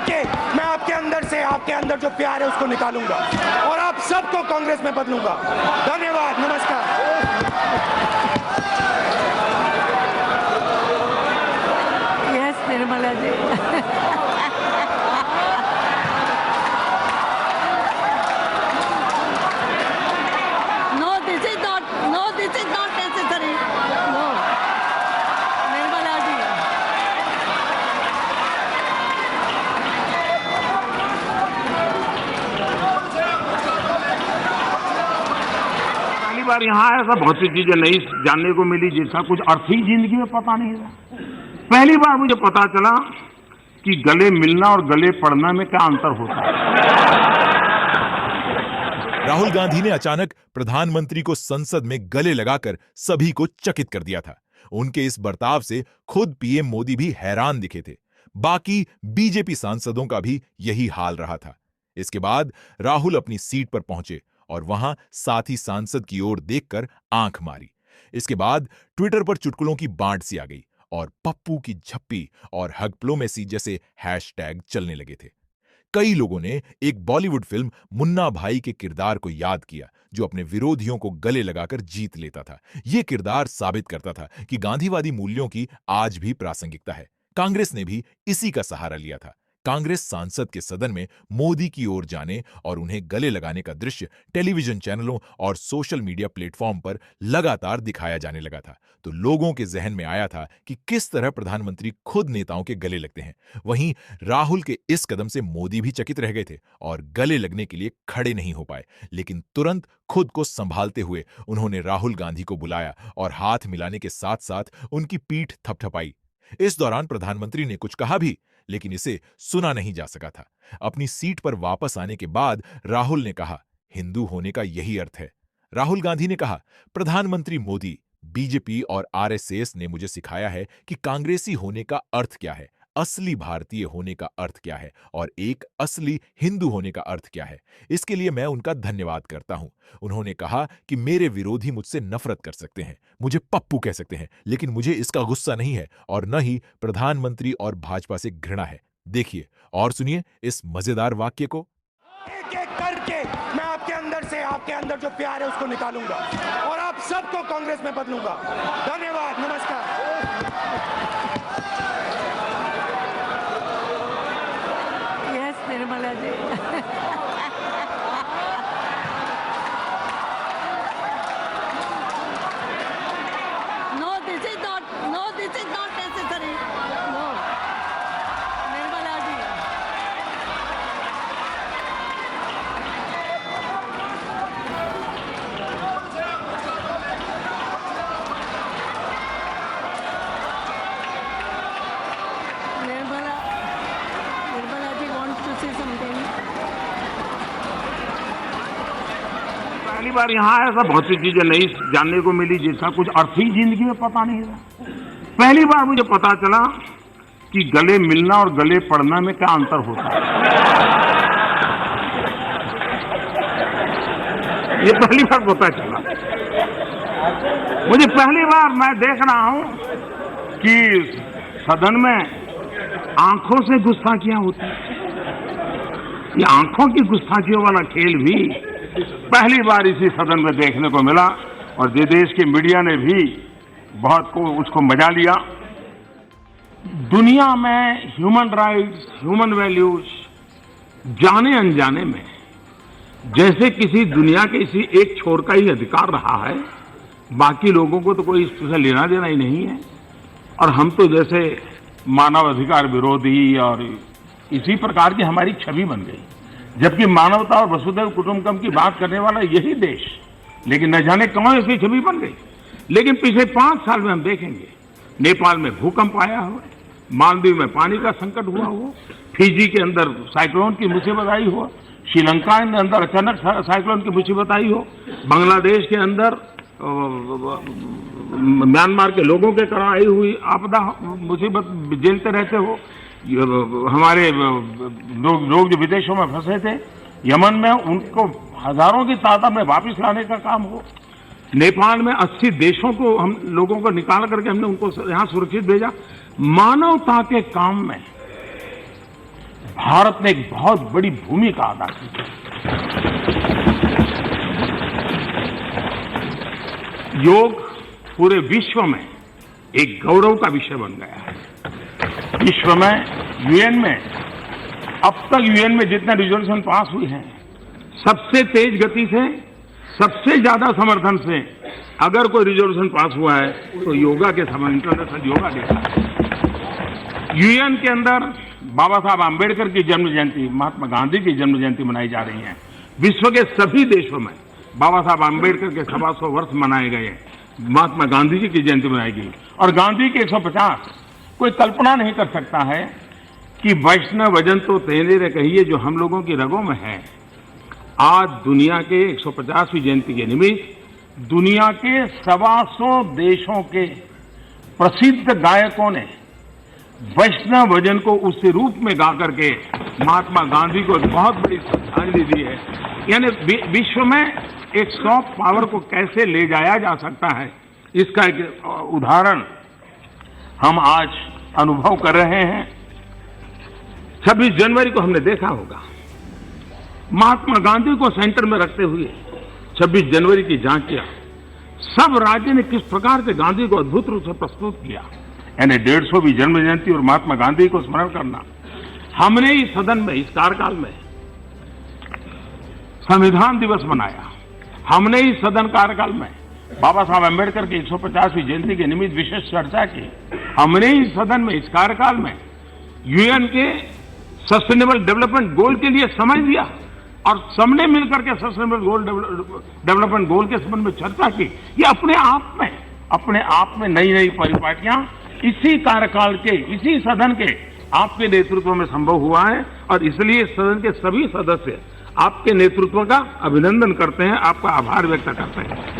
करके मैं आपके अंदर से, आपके अंदर जो प्यार है उसको निकालूंगा और आप सबको कांग्रेस में बदलूंगा। धन्यवाद, नमस्कार। Yes Nirmala ji. This is not necessary. No. Nirmala ji. पहली बार यहाँ आया था, बहुत सी चीजें नई जानने को मिली जिसका कुछ अर्थ ही जिंदगी में पता नहीं था। पहली बार मुझे पता चला कि गले मिलना और गले पड़ना में क्या अंतर होता है। राहुल गांधी ने अचानक प्रधानमंत्री को संसद में गले लगाकर सभी को चकित कर दिया था। उनके इस बर्ताव से खुद पीएम मोदी भी हैरान दिखे थे। बाकी बीजेपी सांसदों का भी यही हाल रहा था। इसके बाद राहुल अपनी सीट पर पहुंचे और वहां साथी सांसद की ओर देखकर आंख मारी। इसके बाद ट्विटर पर चुटकुलों की बाढ़ सी आ गई और पप्पू की झप्पी और हगप्लोमेसी जैसे हैशटैग चलने लगे थे। कई लोगों ने एक बॉलीवुड फिल्म मुन्ना भाई के किरदार को याद किया, जो अपने विरोधियों को गले लगाकर जीत लेता था। यह किरदार साबित करता था कि गांधीवादी मूल्यों की आज भी प्रासंगिकता है। कांग्रेस ने भी इसी का सहारा लिया था। कांग्रेस सांसद के सदन में मोदी की ओर जाने और उन्हें गले लगाने का दृश्य टेलीविजन चैनलों और सोशल मीडिया प्लेटफॉर्म पर लगातार दिखाया जाने लगा था। तो लोगों के जहन में आया था कि किस तरह प्रधानमंत्री खुद नेताओं के गले लगते हैं। वहीं राहुल के इस कदम से मोदी भी चकित रह गए थे और गले लगने के लिए खड़े नहीं हो पाए। लेकिन तुरंत खुद को संभालते हुए उन्होंने राहुल गांधी को बुलाया और हाथ मिलाने के साथ साथ उनकी पीठ थपथपाई। इस दौरान प्रधानमंत्री ने कुछ कहा भी, लेकिन इसे सुना नहीं जा सका था। अपनी सीट पर वापस आने के बाद राहुल ने कहा, हिंदू होने का यही अर्थ है। राहुल गांधी ने कहा, प्रधानमंत्री मोदी, बीजेपी और आरएसएस ने मुझे सिखाया है कि कांग्रेसी होने का अर्थ क्या है, असली भारतीय होने का अर्थ क्या है और एक असली हिंदू होने का अर्थ क्या है। इसके लिए मैं उनका धन्यवाद करता हूं। उन्होंने कहा कि मेरे विरोधी मुझसे नफरत कर सकते हैं, मुझे पप्पू कह सकते हैं, लेकिन मुझे इसका गुस्सा नहीं है और न ही प्रधानमंत्री और भाजपा से घृणा है। देखिए और सुनिए इस मजेदार वाक्य को। एक एक करके मैं आपके अंदर से, आपके अंदर जो प्यार है उसको निकालूंगा और आप सबको कांग्रेस में बदलूंगा। धन्यवाद, नमस्कार। Yes Nirmala ji. This is not necessary. No. Nirmala ji. Nirmala ji wants to say something. पहली बार यहाँ आया था, बहुत सी चीजें नई जानने को मिली जिसका कुछ अर्थ ही जिंदगी में पता नहीं था। पहली बार मुझे पता चला कि गले मिलना और गले पड़ना में क्या अंतर होता है। ये पहली बार पता चला मुझे। पहली बार मैं देख रहा हूं कि सदन में आंखों से गुस्ताखियां होती हैं। ये आंखों की गुस्ताखियों वाला खेल भी पहली बार इसी सदन में देखने को मिला और देश के मीडिया ने भी बहुत को उसको मजा लिया। दुनिया में ह्यूमन राइट्स, ह्यूमन वैल्यूज जाने अनजाने में जैसे किसी दुनिया के किसी एक छोर का ही अधिकार रहा है, बाकी लोगों को तो कोई इससे लेना देना ही नहीं है। और हम तो जैसे मानव अधिकार विरोधी और इसी प्रकार की हमारी छवि बन गई, जबकि मानवता और वसुधैव कुटुंबकम की बात करने वाला यही देश, लेकिन न जाने कौन ऐसी छवि बन गई। लेकिन पिछले 5 साल में हम देखेंगे नेपाल में भूकंप आया हो, मालदीव में पानी का संकट हुआ हो, फिजी के अंदर साइक्लोन की मुसीबत आई हो, श्रीलंका के अंदर अचानक साइक्लोन की मुसीबत आई हो, बांग्लादेश के अंदर म्यांमार के लोगों के कारण आई हुई आपदा मुसीबत झेलते रहते हो, हमारे लोग जो विदेशों में फंसे थे यमन में उनको हजारों की तादाद में वापस लाने का काम हो, नेपाल में 80 देशों को हम लोगों को निकाल करके हमने उनको यहाँ सुरक्षित भेजा। मानवता के काम में भारत ने एक बहुत बड़ी भूमिका अदा की है। योग पूरे विश्व में एक गौरव का विषय बन गया है। विश्व में यूएन में अब तक यूएन में जितने रिजोल्यूशन पास हुए हैं, सबसे तेज गति से, सबसे ज्यादा समर्थन से अगर कोई रिजोल्यूशन पास हुआ है तो योगा के समय इंटरनेशनल योगा डे का। यूएन के अंदर बाबा साहब आम्बेडकर की जन्म जयंती, महात्मा गांधी की जन्म जयंती मनाई जा रही है। विश्व के सभी देशों में बाबा साहब आम्बेडकर के 125 वर्ष मनाए गए, महात्मा गांधी जी की जयंती मनाई गई और गांधी के 150। कोई कल्पना नहीं कर सकता है कि वैष्णव वजन तो तेरे रे कहिए जो हम लोगों की रगों में है। आज दुनिया के 150वीं जयंती के निमित्त दुनिया के 125 देशों के प्रसिद्ध गायकों ने वैष्णव भजन को उस रूप में गा करके महात्मा गांधी को एक बहुत बड़ी श्रद्धांजलि दी है। यानी विश्व में एक सॉफ्ट पावर को कैसे ले जाया जा सकता है, इसका एक उदाहरण हम आज अनुभव कर रहे हैं। 26 जनवरी को हमने देखा होगा, महात्मा गांधी को सेंटर में रखते हुए 26 जनवरी की झांकियां सब राज्य ने किस प्रकार से गांधी को अद्भुत रूप से प्रस्तुत किया। यानी 150वीं जन्म जयंती और महात्मा गांधी को स्मरण करना। हमने इस सदन में, इस कार्यकाल में संविधान दिवस मनाया। हमने इस सदन कार्यकाल में बाबा साहब अम्बेडकर की 150वीं जयंती के निमित्त विशेष चर्चा की। हमने इस सदन में, इस कार्यकाल में यूएन के सस्टेनेबल डेवलपमेंट गोल के लिए समय दिया और सबने मिलकर के सस्टेनेबल डेवलपमेंट गोल के संबंध में चर्चा की। ये अपने आप में नई नई परिपाटियां इसी कार्यकाल के, इसी सदन के आपके नेतृत्व में संभव हुआ है और इसलिए सदन के सभी सदस्य आपके नेतृत्व का अभिनंदन करते हैं, आपका आभार व्यक्त करते हैं।